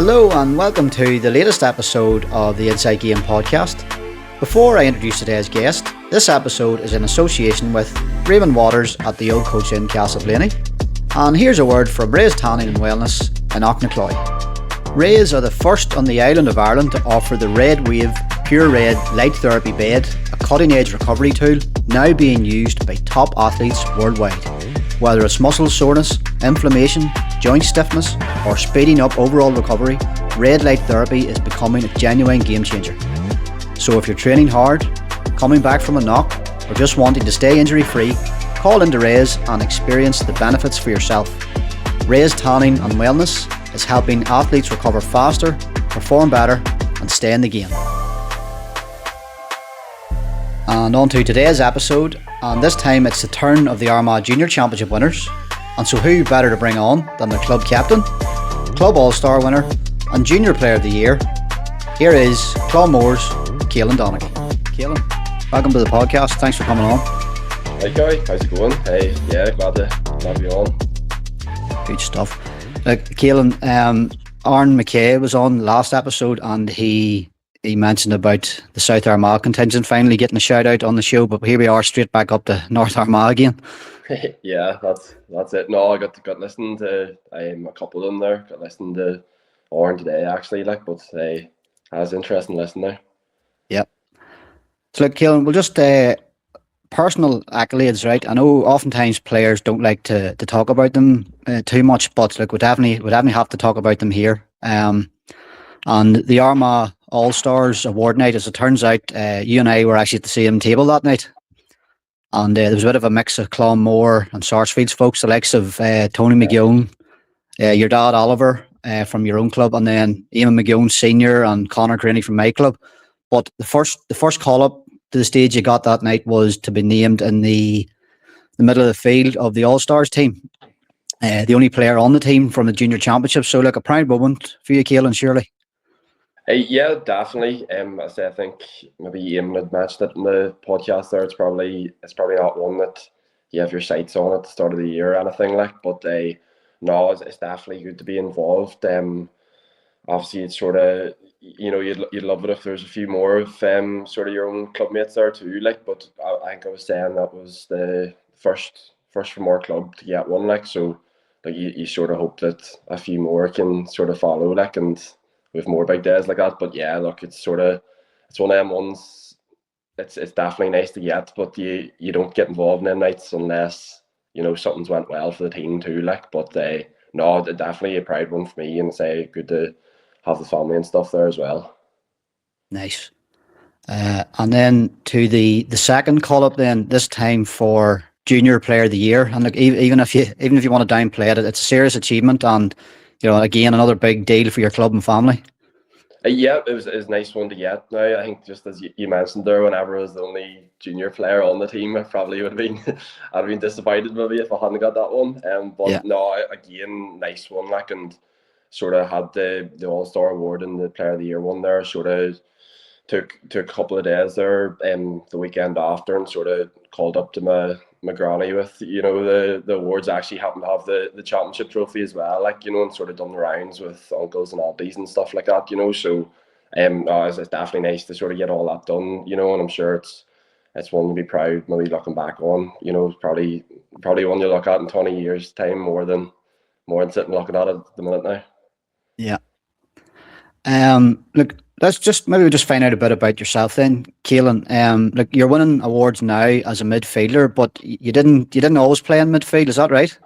Hello and welcome to the latest episode of the Inside Game podcast. Before I introduce today's guest, this episode is in association with Raymond Waters at the Old Coach Inn, Castleblaney. And here's a word from Ray's Tanning and Wellness in Auchnacoy. Rays are the first on the island of Ireland to offer the Red Wave Pure Red Light Therapy Bed, a cutting-edge recovery tool now being used by top athletes worldwide. Whether it's muscle soreness, inflammation, joint stiffness, or speeding up overall recovery, Red Light Therapy is becoming a genuine game changer. So if you're training hard, coming back from a knock, or just wanting to stay injury free, call into Rays and experience the benefits for yourself. Rays Tanning and Wellness is helping athletes recover faster, perform better, and stay in the game. And on to today's episode, and this time it's the turn of the Armagh Junior Championship winners. And so who better to bring on than the club captain, club all-star winner and junior player of the year. Here is Clonmore's Caolan Donaghy. Caolan, welcome to the podcast. Thanks for coming on. Hey Guy, how's it going? Hey, yeah, glad to be on. Good stuff. Look, Caolan, Aaron McKay was on last episode and he mentioned about the South Armagh contingent finally getting a shout out on the show, but here we are straight back up to North Armagh again. Yeah, that's it. No, I got listening to a couple of them there. Got listening to Aaron today actually, but that was interesting listening there. Yep. So look, Caolan, we'll just personal accolades, right? I know oftentimes players don't like to talk about them too much, but look, we definitely have to talk about them here. And the Armagh All-Stars Award night, as it turns out, you and I were actually at the same table that night. And there was a bit of a mix of Clonmore and Sarsfield's folks, the likes of Tony McGeown, your dad Oliver from your own club, and then Eamon McGeown Senior and Conor Craney from my club. But the first call up to the stage you got that night was to be named in the middle of the field of the All-Stars team. The only player on the team from the Junior Championship. So like a proud moment for you, Caolan, surely. Yeah, definitely. I think maybe Ian had mentioned it in the podcast there. It's probably not one that you have your sights on at the start of the year or anything but no, it's definitely good to be involved. Obviously it's sort of, you'd love it if there's a few more of sort of your own clubmates there too, but I think I was saying that was the first from our club to get one, so you sort of hope that a few more can sort of follow and with more big days like that. But yeah, look, it's one of them ones. It's definitely nice to get, but you don't get involved in them nights unless something's went well for the team too. But no, definitely a proud one for me, and good to have the family and stuff there as well. Nice. And then to the second call up, then this time for Junior Player of the Year, and look, even if you want to downplay it, it's a serious achievement, and again, another big deal for your club and family. Yeah, it was a nice one to get. Now, I think just as you mentioned there, whenever I was the only junior player on the team, I probably would have been, I'd have been disappointed maybe if I hadn't got that one. But yeah. No, again, nice one, and sort of had the All-Star Award and the Player of the Year one there. Sort of took a couple of days there, the weekend after, and sort of called up to my granny with the awards. I actually happened to have the championship trophy as well, and sort of done the rounds with uncles and aunties and stuff like that, so no, it's definitely nice to sort of get all that done, and I'm sure it's one to be proud maybe looking back on, probably one you look at in 20 years time more than sitting looking at it at the minute now. Yeah. Look, let's just find out a bit about yourself then, Caolan. Look, you're winning awards now as a midfielder, but you didn't always play in midfield, is that right?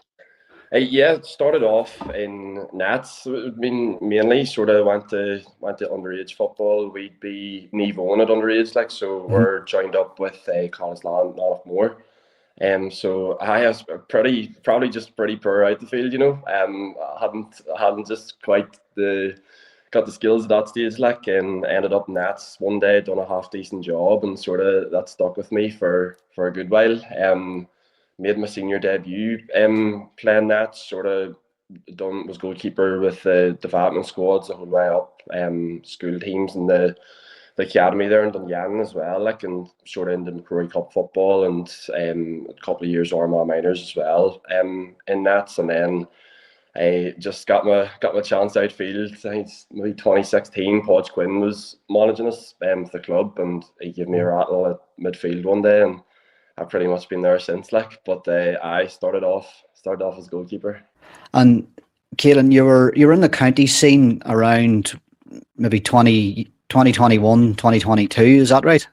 Yeah, started off in nets. I mean, mainly sort of went to underage football. We'd be Nivo at underage, so we're joined up with Caolan Donaghy. So I was probably just pretty poor out the field, I hadn't just quite got the skills at that stage, and ended up in nets one day, done a half decent job, and sort of that stuck with me for a good while. Made my senior debut playing nets, sort of was goalkeeper with the development squads the whole way up, school teams and the academy there in Dungannon as well, and sort of into the Pro Cup football, and a couple of years Armagh minors as well in nets, and then I just got my chance outfield. I think it's maybe 2016. Podge Quinn was managing us with the club, and he gave me a rattle at midfield one day, and I've pretty much been there since. Like, but I started off as goalkeeper. And Caolan, you were in the county scene around maybe 2021, 2022. Is that right?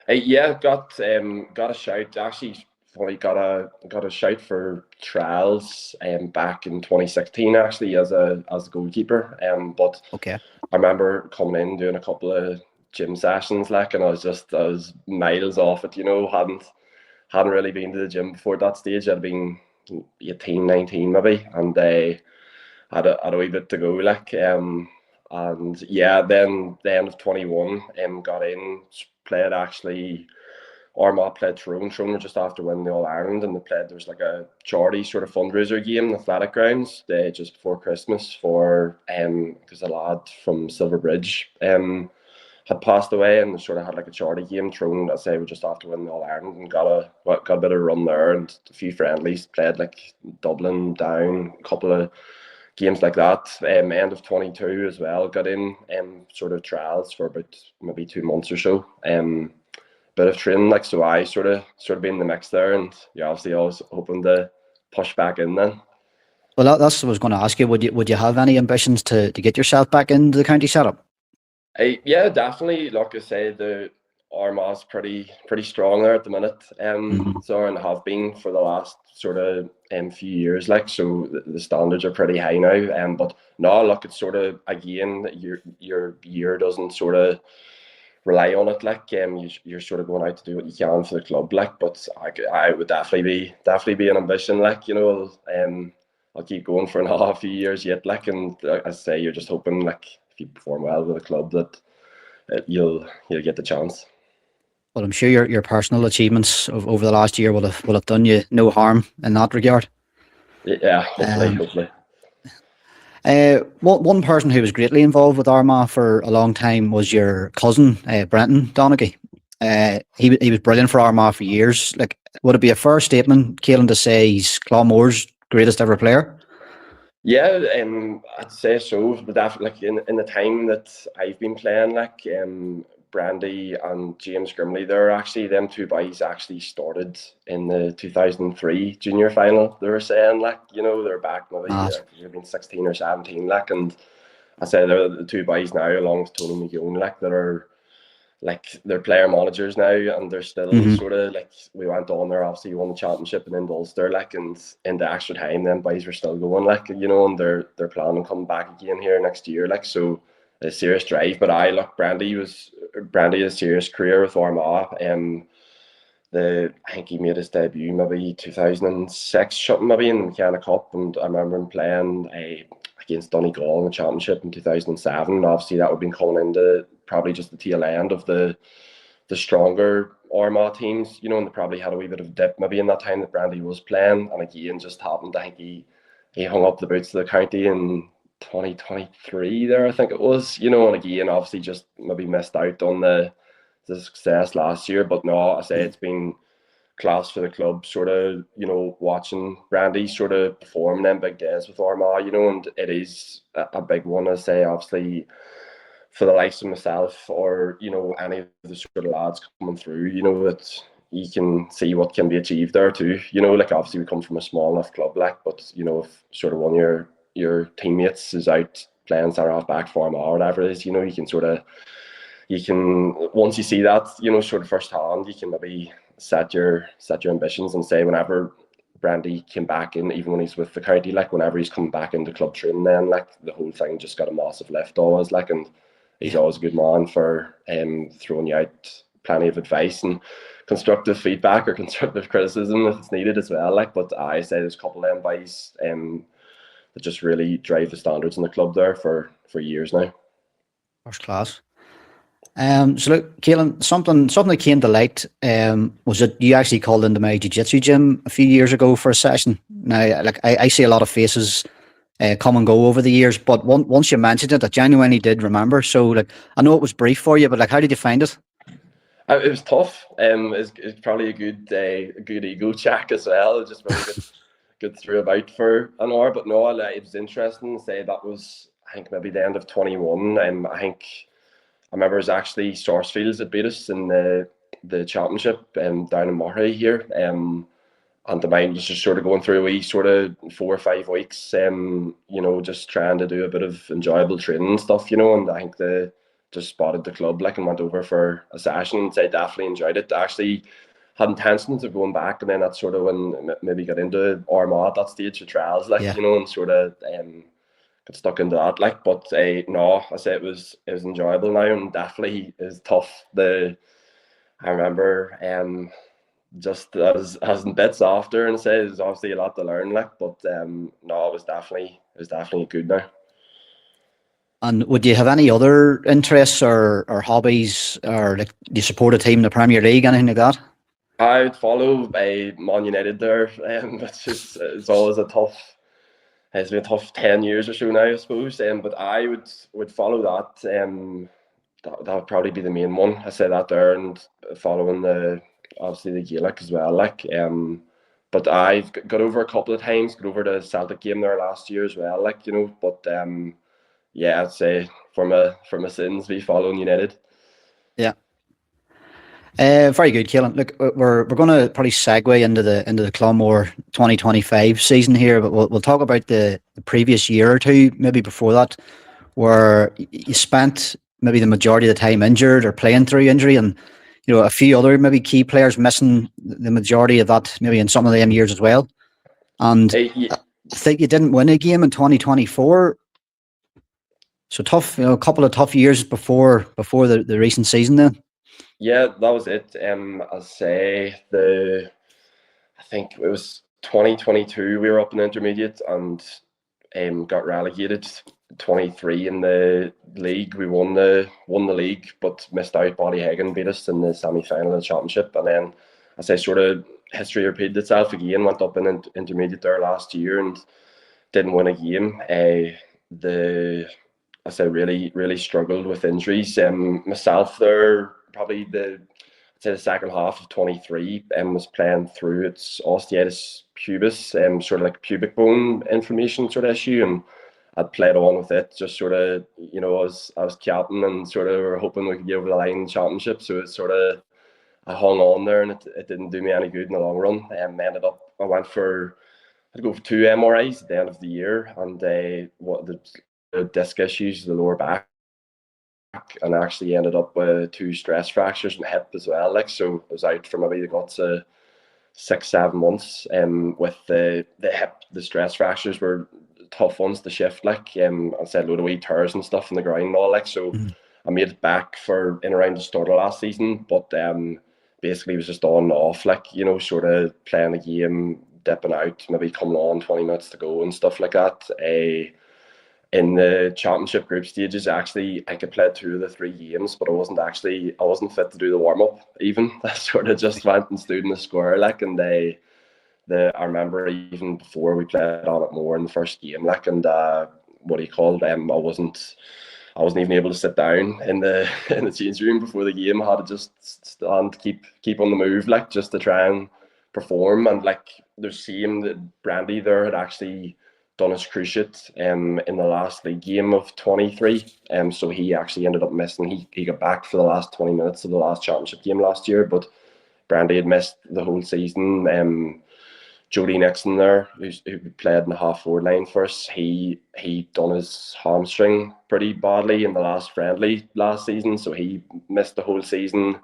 Yeah, got a shout. Actually, funny, got a shout for trials back in 2016 actually as a goalkeeper. But Okay. I remember coming in doing a couple of gym sessions like, and I was miles off it. Hadn't really been to the gym before that stage. I'd been 18, 19 maybe, and had a wee bit to go like. And yeah, then the end of 21, got in, played actually. Armagh played Tyrone. Tyrone were just after winning the All Ireland, and they played. There was like a charity sort of fundraiser game in the Athletic Grounds just before Christmas for because a lad from Silverbridge had passed away, and they sort of had like a charity game. Tyrone, I say, were just after winning the All Ireland and got a bit of a run there, and a few friendlies. Played like Dublin, Down, a couple of games like that. End of 22 as well. Got in sort of trials for about maybe 2 months or so. Bit of training, like, so I sort of been in the mix there, and yeah, obviously I was hoping to push back in then. Well, that's what I was going to ask you. Would you have any ambitions to get yourself back into the county setup? Yeah, definitely. Like I say, the Armagh's pretty strong there at the minute. Mm-hmm. So, and have been for the last sort of few years. Like, so the standards are pretty high now. But no, look, it's sort of, again, your year doesn't sort of rely on it. Like, you're sort of going out to do what you can for the club. Like, but I would definitely be an ambition. Like, I'll keep going for another few years yet. Like, and as I say, you're just hoping, like, if you perform well with the club, that you'll get the chance. Well, I'm sure your personal achievements over the last year will have done you no harm in that regard. Yeah, hopefully, Um, hopefully. one person who was greatly involved with Armagh for a long time was your cousin, Brenton Donaghy. He was brilliant for Armagh for years. Like, would it be a fair statement, Caolan, to say he's Clonmore's greatest ever player? Yeah, I'd say so. But definitely, like, in the time that I've been playing, like, Brandy and James Grimley, they're actually, them two boys actually started in the 2003 junior final. They were saying, like, they're back maybe Mad. they've been 16 or 17, like, and I say they're the two boys now, along with Tony McGowan, like, that are, like, they're player managers now, and they're still Mm-hmm. sort of, like, we went on there, obviously won the championship and then Ulster, like, and in the extra time them boys were still going, like, and they're planning on coming back again here next year, like, so a serious drive. But I look, Brandy had a serious career with Armagh. I think he made his debut maybe 2006 something, maybe in the McKenna Cup, and I remember him playing against Donegal in the championship in 2007. Obviously that would have been coming into probably just the tail end of the stronger Armagh teams, and they probably had a wee bit of a dip maybe in that time that Brandy was playing, and again just happened. I think he hung up the boots of the county in 2023 there, I think it was, and again obviously just maybe missed out on the success last year. But no, I say it's been class for the club, sort of, watching Brandy sort of perform them big days with Armagh, and it is a big one. I say, obviously, for the likes of myself, or any of the sort of lads coming through, that you can see what can be achieved there too. Like, obviously we come from a small enough club, like, but if sort of one of your teammates is out playing centre half back for Armagh or whatever it is, you can sort of, once you see that, sort of firsthand, you can maybe set your ambitions and say, whenever Brandy came back in, even when he's with the county, like, whenever he's coming back into club training, then, like, the whole thing just got a massive lift always, like, and he's Yeah. always a good man for throwing you out plenty of advice and constructive feedback or constructive criticism if it's needed as well, like. But I say there's a couple of them boys that just really drive the standards in the club there for years now. First class. So look, Caolan, something that came to light was that you actually called into my jiu-jitsu gym a few years ago for a session. Now, like, I see a lot of faces come and go over the years, but once you mentioned it, I genuinely did remember. So, like, I know it was brief for you, but, like, how did you find it? It was tough. It's probably a good ego check as well. Just really get through about for an hour. But no, it was interesting. Say that was, I think, maybe the end of 21. I think I remember it was actually Sarsfields that beat us in the championship down in Murray here. And the mind was just sort of going through a wee sort of 4 or 5 weeks, just trying to do a bit of enjoyable training and stuff, and I think they just spotted the club like and went over for a session, and I definitely enjoyed it. I actually had intentions of going back, and then that's sort of when maybe got into Armagh at that stage for trials, Yeah. and sort of got stuck into that, but no, I say it was enjoyable now, and definitely is tough. I remember just as in bits after, and say there's obviously a lot to learn, but no, it was definitely good now. And would you have any other interests or hobbies, or like do you support a team in the Premier League, anything like that? I would follow Man United there, it's always a tough. It's been a tough 10 years or so now, I suppose. But I would follow that. That would probably be the main one. I say that there, and following obviously the Gaelic as well. But I've got over a couple of times. Got over the Celtic game there last year as well. But yeah, I'd say for my sins, we following United. Yeah. Very good, Caolan. Look, we're going to probably segue into the Clonmore 2025 season here, but we'll talk about the previous year or two, maybe before that, where you spent maybe the majority of the time injured or playing through injury, and a few other maybe key players missing the majority of that, maybe in some of them years as well. And Yeah, I think you didn't win a game in 2024. So tough, a couple of tough years before the recent season then. yeah, that was it. I say I think it was 2022. We were up in intermediate and got relegated. 23 in the league. We won the league, but missed out. Ballyhagan beat us in the semi-final of the championship, and then as I sort of history repeated itself again. Went up in intermediate there last year and didn't win a game. The As I really struggled with injuries. Myself there probably I'd say the second half of 23 was playing through its osteitis pubis, sort of like pubic bone inflammation sort of issue, and I'd played on with it. Just sort of, I was captain, and sort of were hoping we could get over the line in the championship. So it's sort of I hung on there, and it didn't do me any good in the long run. I went for I'd go for two MRIs at the end of the year, and what the disc issues, the lower back, and I actually ended up with two stress fractures in the hip as well. So I was out for maybe the guts of 6-7 months. With the hip, the stress fractures were tough ones to shift. I said a load of wee tears and stuff in the ground and all. So I made it back for in around the start of last season, but basically it was just on and off. Sort of playing a game, dipping out, maybe coming on 20 minutes to go and stuff like that. In the championship group stages, actually, I could play 2 of the 3 games, but I wasn't fit to do the warm up. Even I sort of just went and stood in the square, and I remember even before we played on it more in the first game, and what he called I wasn't even able to sit down in the in the change room before the game. I had to just stand, keep on the move, just to try and perform. And there's seen that Brandy there had actually done his cruciate in the last league game of 23. So he actually ended up missing. He got back for the last 20 minutes of the last championship game last year, but Brandy had missed the whole season. Jody Nixon there, who played in the half forward line for us, he done his hamstring pretty badly in the last friendly last season, so he missed the whole season.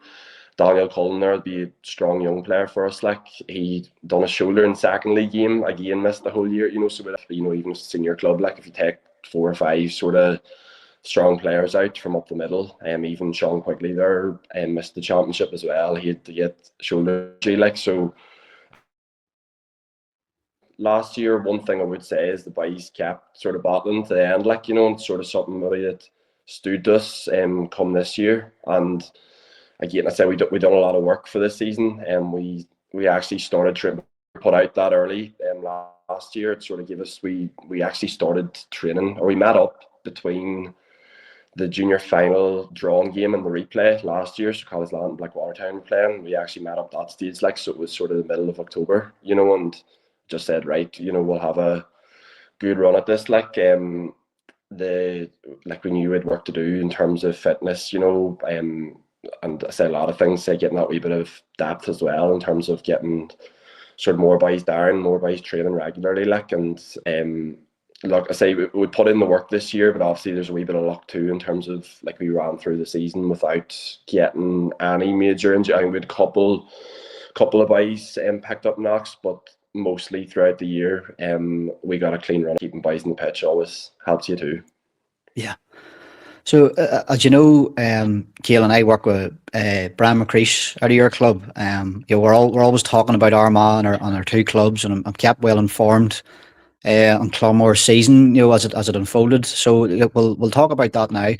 Daniel Cullen there would be a strong young player for us. He done a shoulder in second league game, again missed the whole year. So with even senior club, if you take 4 or 5 sort of strong players out from up the middle, even Sean Quigley there missed the championship as well. He had to get shoulder injury. So last year, one thing I would say is the boys kept sort of battling to the end, and sort of something maybe that stood us come this year. And again, I say we done a lot of work for this season, and we actually started to put out that early last year. It sort of gave us we actually started training, or we met up between the junior final drawn game and the replay last year. So Caolan and Blackwater Town were playing. We actually met up that stage, so it was sort of the middle of October, and just said, right, we'll have a good run at this. We knew we had work to do in terms of fitness, and I say a lot of things, say getting that wee bit of depth as well in terms of getting sort of more boys down, more boys training regularly, and look, I say we put in the work this year, but obviously there's a wee bit of luck too in terms of we ran through the season without getting any major injury. I think we had a couple of boys picked up knocks, but mostly throughout the year, we got a clean run. Keeping boys in the pitch always helps you too. Yeah. So, as you know, Caolan, I work with Brian McCreesh out of your club. We're always talking about Armagh and our two clubs, and I'm kept well informed on Clonmore's season, as it unfolded. So we'll talk about that now.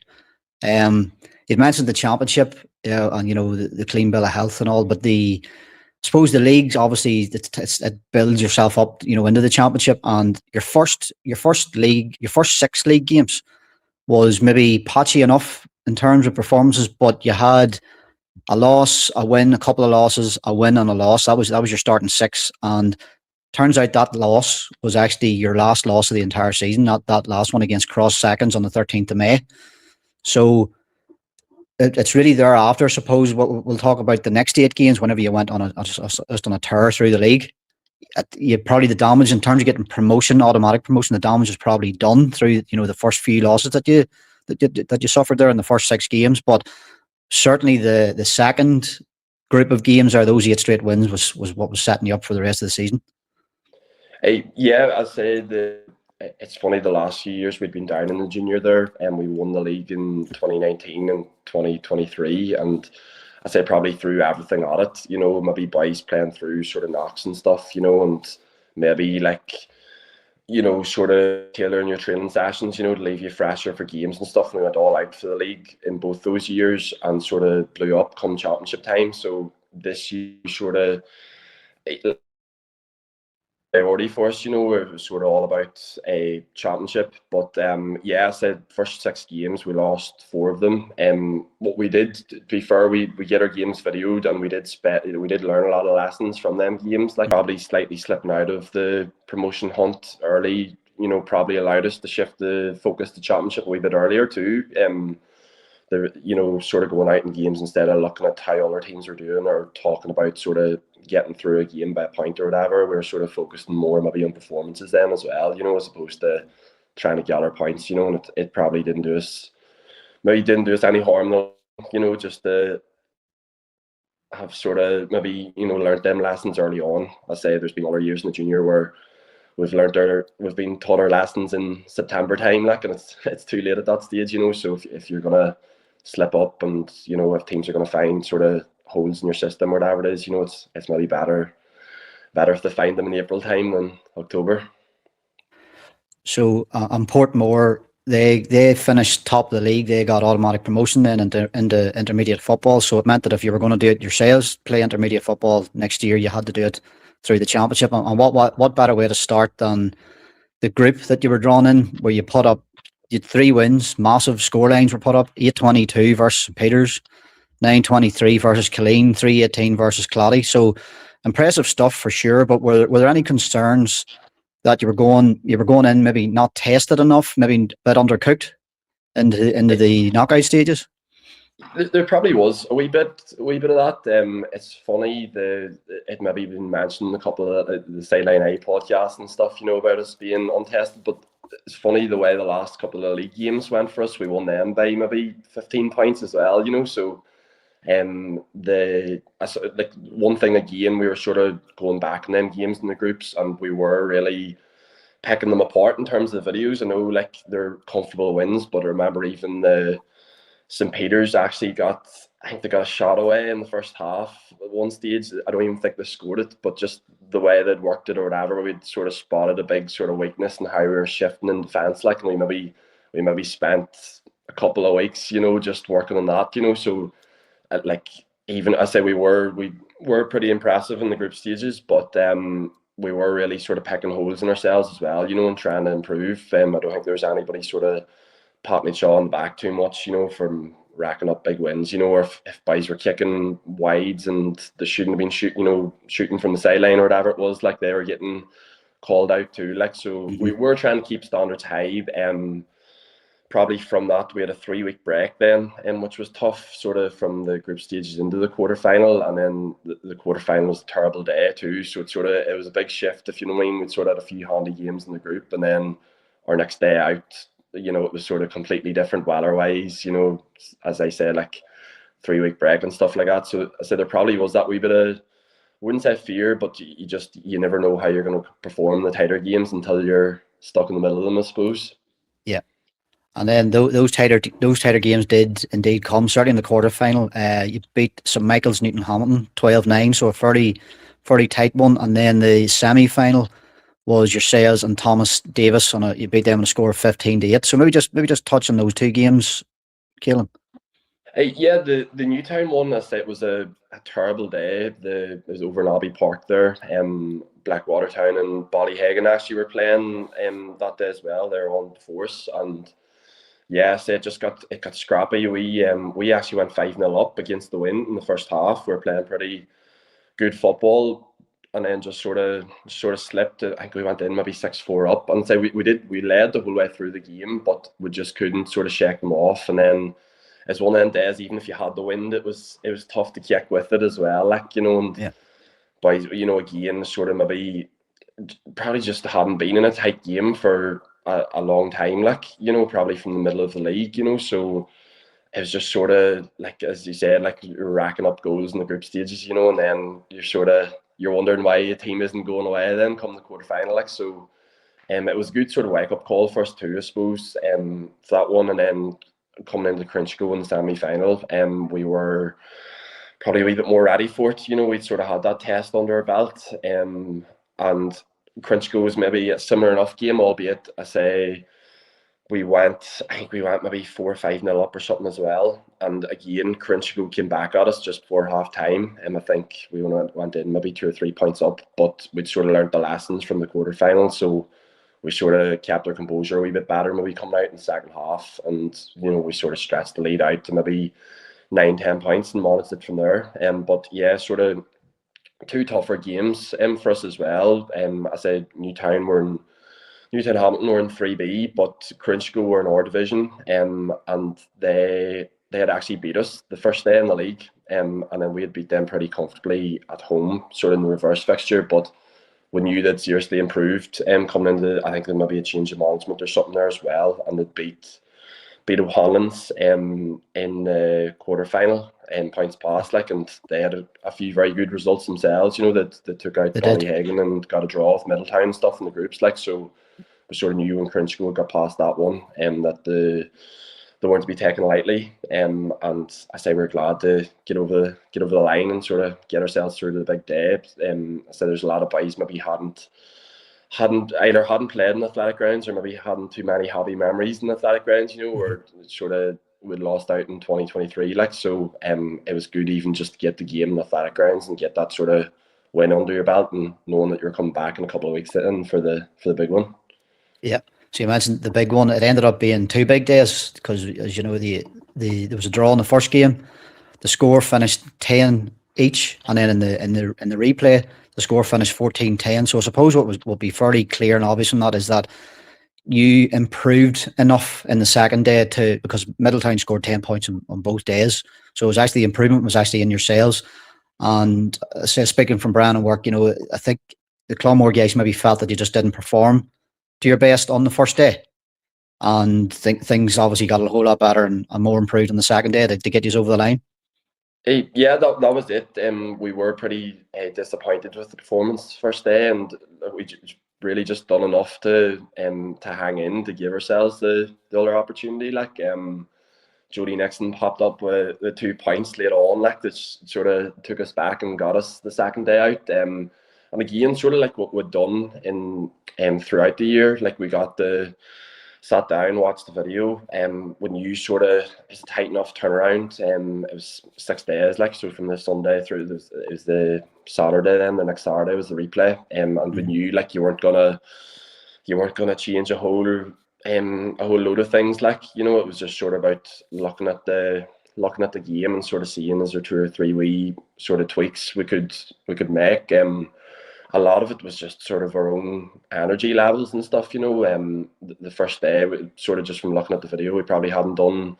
You've mentioned the championship, and the clean bill of health and all, but I suppose the leagues, obviously it builds yourself up, into the championship, and your first league, your first 6 league games was maybe patchy enough in terms of performances, but you had a loss, a win, a couple of losses, a win and a loss. That was your starting 6, and turns out that loss was actually your last loss of the entire season, not that last one against Cross Seconds on the 13th of May. So it's really thereafter, I suppose, we'll talk about the next 8 games whenever you went on just on a tear through the league. You probably, the damage in terms of getting promotion, automatic promotion, the damage is probably done through the first few losses that you suffered there in the first 6 games. But certainly the second group of games, or those 8 straight wins, was what was setting you up for the rest of the season. Yeah, I'd say it's funny, the last few years we'd been down in the junior there, and we won the league in 2019 and 2023, and I'd say probably through everything on it, maybe boys playing through sort of knocks and stuff, and maybe sort of tailoring your training sessions, to leave you fresher for games and stuff. And we went all out for the league in both those years and sort of blew up come championship time. So this year sort of priority for us, it was sort of all about a championship. But I said first 6 games we lost 4 of them. What we did, to be fair, we get our games videoed, and we did learn a lot of lessons from them games. Probably slightly slipping out of the promotion hunt early, probably allowed us to shift the focus to championship a wee bit earlier too. Sort of going out in games instead of looking at how other teams are doing or talking about sort of getting through a game by a point or whatever. We were sort of focusing more maybe on performances then as well, as opposed to trying to gather points, and it probably didn't do us any harm though, just to have sort of maybe, learned them lessons early on. I say there's been other years in the junior where we've been taught our lessons in September time, and it's too late at that stage, so if you're gonna slip up, and if teams are gonna find sort of holes in your system or whatever it is, it's maybe better if they find them in April time than October. So on Portmore, they finished top of the league. They got automatic promotion then into intermediate football. So it meant that if you were going to do it yourselves, play intermediate football next year, you had to do it through the championship. And what better way to start than the group that you were drawn in, where you had 3 wins, massive scorelines were put up: 8-22 versus St Peters, 9-23 versus Caolan, 3-18 versus Cloddy. So impressive stuff for sure. But were there any concerns that you were going in maybe not tested enough, maybe a bit undercooked into the knockout stages? There probably was a wee bit of that. It's funny, it maybe been mentioned in a couple of the Sideline A podcasts and stuff, about us being untested. But it's funny the way the last couple of league games went for us. We won them by maybe 15 points as well, So one thing again, we were sort of going back in them games in the groups, and we were really picking them apart in terms of the videos. I know they're comfortable wins, but I remember even the St Peters actually got a shot away in the first half at one stage. I don't even think they scored it, but just the way they'd worked it or whatever, we'd sort of spotted a big sort of weakness in how we were shifting in defence. And we maybe spent a couple of weeks, just working on that, So even I say we were pretty impressive in the group stages, but we were really sort of picking holes in ourselves as well, and trying to improve. I don't think there was anybody sort of patting each other on the back too much, from racking up big wins, or if boys were kicking wides and they shouldn't have been shooting from the sideline or whatever it was, they were getting called out too. Like, so we were trying to keep standards high. Probably from that we had a 3-week break then, which was tough, sort of from the group stages into the quarterfinal, and then the quarterfinal was a terrible day too. So it was a big shift, if you know what I mean. We sort of had a few handy games in the group, and then our next day out, it was sort of completely different weather-wise. As I said, like 3-week break and stuff like that. So I said there probably was that wee bit of, wouldn't say fear, but you never know how you're going to perform the tighter games until you're stuck in the middle of them, I suppose. Yeah. And then those tighter games did indeed come. Certainly in the quarterfinal, you beat St Michael's Newton Hamilton 12-9, so a fairly tight one. And then the semi-final was yourselves and Thomas Davis you beat them on a score of 15-8. So maybe just touch on those two games, Caolan. Yeah, the Newtown one, I said, was a terrible day. It was over in Abbey Park there. Blackwater Town and Ballyhagan actually were playing that day as well. They were on force, and yeah, so it got scrappy. We actually went 5-0 up against the wind in the first half. We were playing pretty good football, and then just sort of slipped. I think we went in maybe 6-4 up, and so we led the whole way through the game, but we just couldn't sort of shake them off. And then it's one of them days, even if you had the wind, it was tough to kick with it as well. Like, and yeah. Boys, again, sort of maybe probably just hadn't been in a tight game for a long time, like, probably from the middle of the league, so it was just sort of like, as you said, like, you're racking up goals in the group stages, and then you're wondering why your team isn't going away then come the quarterfinal, like. So it was a good sort of wake up call for us too, I suppose, for that one. And then coming into Crinchgo in the semi-final, we were probably a wee bit more ready for it. We'd sort of had that test under our belt, and Crinchgo was maybe a similar enough game, albeit I think we went maybe 4-5-0 up or something as well. And again, Crinchgo came back at us just before half time, and I think we went in maybe 2 or 3 points up, but we'd sort of learned the lessons from the quarterfinal, so we sort of kept our composure a wee bit better maybe coming out in the second half, and we sort of stretched the lead out to maybe 9-10 points and managed it from there. But yeah, sort of 2 tougher games for us as well. I said Newtown Hamilton were in 3B, but Crinchgo were in our division, and they had actually beat us the first day in the league, and then we had beat them pretty comfortably at home, sort of in the reverse fixture. But we knew they'd seriously improved coming into, I think there might be a change of management or something there as well, and they beat O'Hanlon's in the quarterfinal in points past, like, and they had a few very good results themselves. That they took out Ballyhagan and got a draw with Middletown and stuff in the groups, like. So we sort of knew when Crinchgo got past that one, that they weren't to be taken lightly. And I say we're glad to get over the line and sort of get ourselves through to the big day. I say there's a lot of boys maybe hadn't played in athletic grounds, or maybe hadn't too many happy memories in athletic grounds, or sort of we'd lost out in 2023, like. So it was good even just to get the game in athletic grounds and get that sort of win under your belt, and knowing that you're coming back in a couple of weeks in for the big one. Yeah. So you mentioned the big one. It ended up being 2 big days because, as you know, there was a draw in the first game. The score finished 10 each, and then in the replay, the score finished 14-10. So I suppose what will be fairly clear and obvious in that is that you improved enough in the second day because Middletown scored 10 points on both days. So it was actually, the improvement was actually in yourselves. And speaking from Brian work, I think the Clonmore guys maybe felt that you just didn't perform to your best on the first day, and things obviously got a whole lot better and more improved on the second day to get you over the line. Yeah, that was it. We were pretty disappointed with the performance first day, and we really just done enough to hang in, to give ourselves the other opportunity. Like, Jody Nixon popped up with the 2 points late on, like, that sort of took us back and got us the second day out. And again, sort of like what we'd done in throughout the year, like, we sat down, watched the video, when you sort of, it's a tight enough turnaround, it was 6 days, like, so from the Sunday through it was the Saturday, then the next Saturday was the replay, and we knew, like, you weren't gonna change a whole load of things, like, it was just sort of about looking at the game and sort of seeing, is there 2 or 3 wee sort of tweaks we could make. a lot of it was just sort of our own energy levels and stuff. The first day, sort of just from looking at the video, we probably hadn't done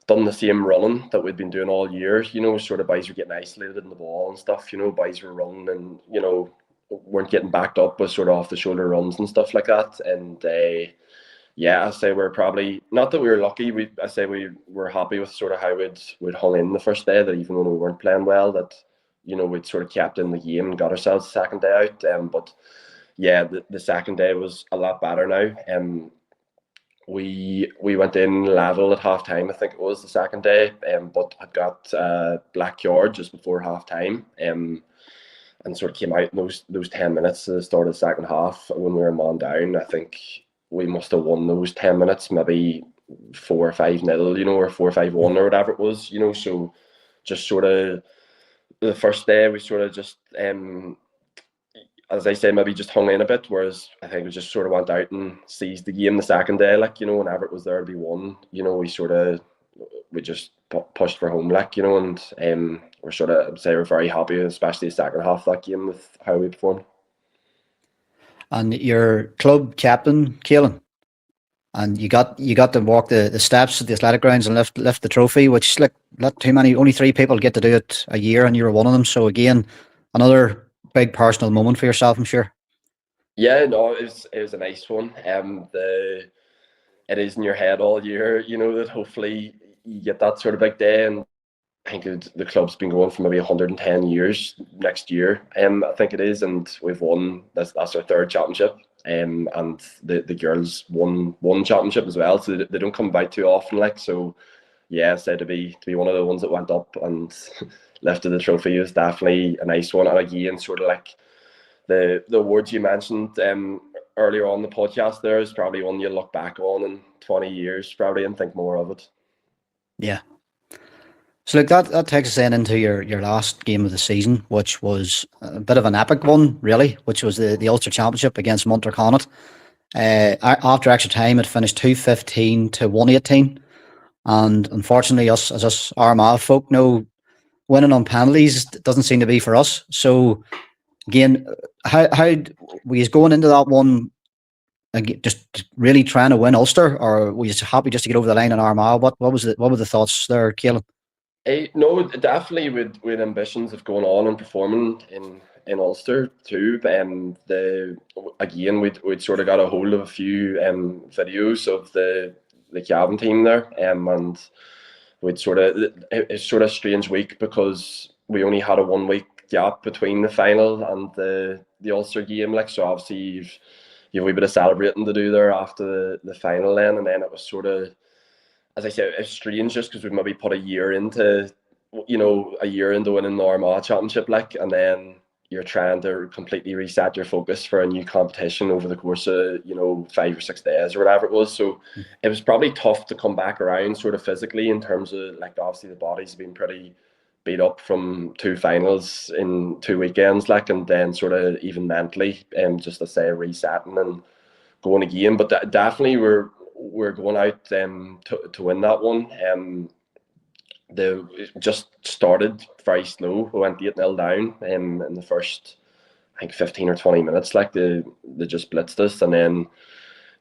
the same running that we'd been doing all year. Sort of boys were getting isolated in the ball and stuff. Boys were running and weren't getting backed up with sort of off the shoulder runs and stuff like that. And yeah, I say we're probably not that we were lucky. I say we were happy with sort of how we'd hung in the first day. That even when we weren't playing well, that we'd sort of kept in the game and got ourselves the second day out. But yeah, the second day was a lot better now. We went in level at half time. I think it was the second day. But I got black card just before half time. And sort of came out in those 10 minutes at the start of the second half when we were man down. I think we must have won those 10 minutes, maybe 4 or 5-0, or 4-5-1 or whatever it was, So just sort of the first day we sort of just, as I say, maybe just hung in a bit. Whereas I think we just sort of went out and seized the game the second day, whenever it was there to be won, we just pushed for home, and we're sort of, I'd say, we're very happy, especially the second half of that game, with how we performed. And your club captain, Caolan, and you got to walk the steps at the athletic grounds and lift the trophy, which not too many, only 3 people get to do it a year, and you were one of them. So again, another big personal moment for yourself, I'm sure. Yeah, no, it was a nice one. It is in your head all year, that hopefully you get that sort of big day. And I think the club's been going for maybe 110 years next year. I think it is, and we've won. That's our third championship. And the girls won one championship as well, so they don't come by too often. So yeah, so to be one of the ones that went up and lifted the trophy was definitely a nice one. And again, sort of like the awards you mentioned earlier on the podcast, there is probably one you look back on in 20 years probably and think more of it. Yeah. So that takes us then into your last game of the season, which was a bit of an epic one, really, which was the Ulster Championship against Munster Connacht. After extra time, it finished 2-15 to 1-18. And unfortunately, us Armagh folk know winning on penalties doesn't seem to be for us. So again, how were you going into that one just really trying to win Ulster, or were you happy just to get over the line in Armagh? What were the thoughts there, Caolan? No, definitely with ambitions of going on and performing in Ulster too. Again, we'd sort of got a hold of a few videos of the Cavan team there, and we'd sort of, it's sort of a strange week because we only had a 1 week gap between the final and the Ulster game. So obviously you've a wee bit of celebrating to do there after the final then, and then it was sort of, as I said, it's strange just because we maybe put a year into winning the Armagh Championship, and then you're trying to completely reset your focus for a new competition over the course of 5 or 6 days or whatever it was. So it was probably tough to come back around sort of physically, in terms of obviously the body's been pretty beat up from 2 finals in 2 weekends, and then sort of even mentally, just to say resetting and going again. But definitely we're going out to win that one. It just started very slow. We went 8-0 down in the first, I think, 15 or 20 minutes. They just blitzed us, and then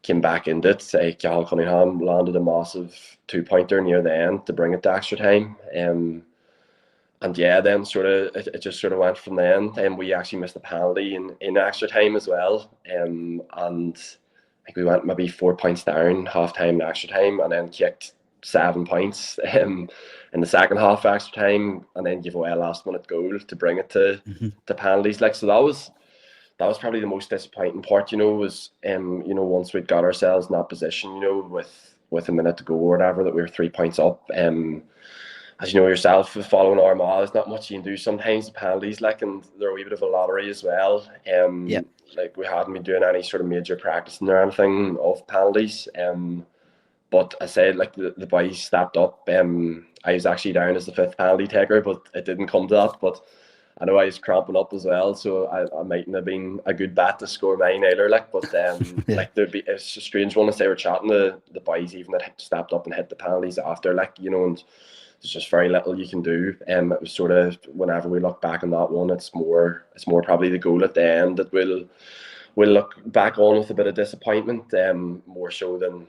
came back into it. Caolan Donaghy landed a massive 2-pointer near the end to bring it to extra time. And yeah, then sort of it just sort of went from then. And we actually missed a penalty in extra time as well. And I think we went maybe 4 points down half time and extra time, and then kicked 7 points in the second half of extra time, and then give away a last minute goal to bring it to penalties. So that was probably the most disappointing part, was once we'd got ourselves in that position, with a minute to go or whatever, that we were 3 points up. As you know yourself, following Armagh, there's not much you can do sometimes. The penalties, and they're a wee bit of a lottery as well. Yeah. We hadn't been doing any sort of major practicing or anything of penalties. But I said, the boys stepped up. I was actually down as the 5th penalty taker, but it didn't come to that. But I know I was cramping up as well, so I mightn't have been a good bet to score mine either. But Yeah. It's a strange one as they were chatting. The boys even that stepped up and hit the penalties after, and there's just very little you can do. It was sort of, whenever we look back on that one, it's more probably the goal at the end that we'll look back on with a bit of disappointment, more so than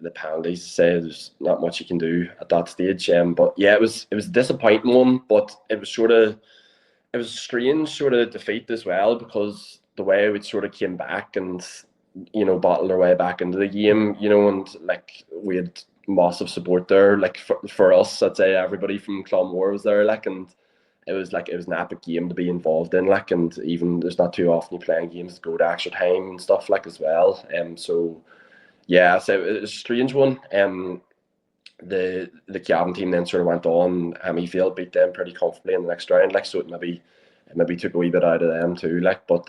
the penalties. Say there's not much you can do at that stage. But yeah, it was a disappointing one, but it was a strange sort of defeat as well, because the way we sort of came back and, you know, battled our way back into the game, you know, and like we had massive support there, like for us, I'd say everybody from Clonmore was there, like, and it was an epic game to be involved in, like, and even there's not too often you playing games that go to extra time and stuff, like, as well. So yeah, so it was a strange one. The Cavan team then sort of went on. Hemifield beat them pretty comfortably in the next round, like, so it maybe took a wee bit out of them too, like, but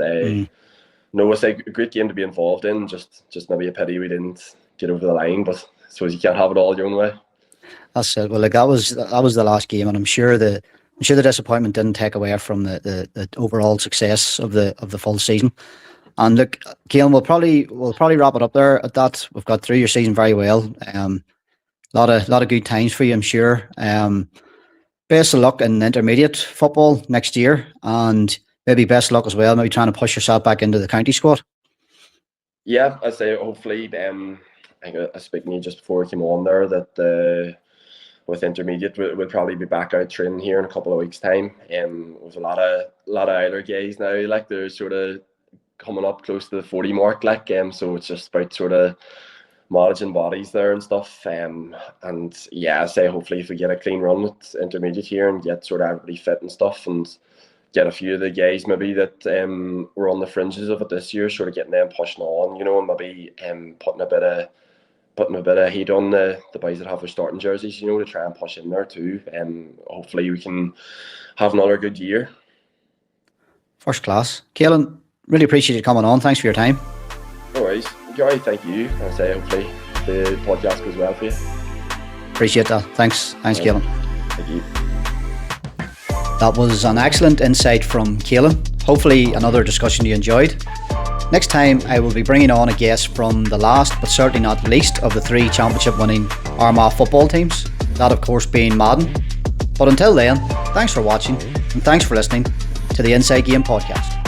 no, it's a great game to be involved in. Just maybe a pity we didn't get over the line, but I suppose you can't have it all your own way. That's it. Well, like, that was the last game, and I'm sure the disappointment didn't take away from the overall success of the full season. And look, Caolan, we'll probably wrap it up there at that. We've got through your season very well. Lot of good times for you, I'm sure. Best of luck in intermediate football next year, and maybe best of luck as well, maybe trying to push yourself back into the county squad. Yeah, I say hopefully. I think I spoke to you just before we came on there that with intermediate we'll probably be back out training here in a couple of weeks' time. With a lot of Isler guys now, like, they're sort of coming up close to the 40 mark, like, so it's just about sort of managing bodies there and stuff. And yeah, I say hopefully if we get a clean run with intermediate here and get sort of everybody fit and stuff, and get a few of the guys maybe that were on the fringes of it this year, sort of getting them pushing on, you know, and maybe putting a bit of heat on the boys that have their starting jerseys, you know, to try and push in there too. Hopefully we can have another good year. First class. Caolan, really appreciate you coming on. Thanks for your time. No worries. Gary, thank you. I say hopefully the podcast goes well for you. Appreciate that. Thanks, Caolan. Thank you. That was an excellent insight from Caolan. Hopefully another discussion you enjoyed. Next time I will be bringing on a guest from the last but certainly not least of the 3 championship winning Armagh football teams, that of course being Madden. But until then, thanks for watching and thanks for listening to the Inside Game podcast.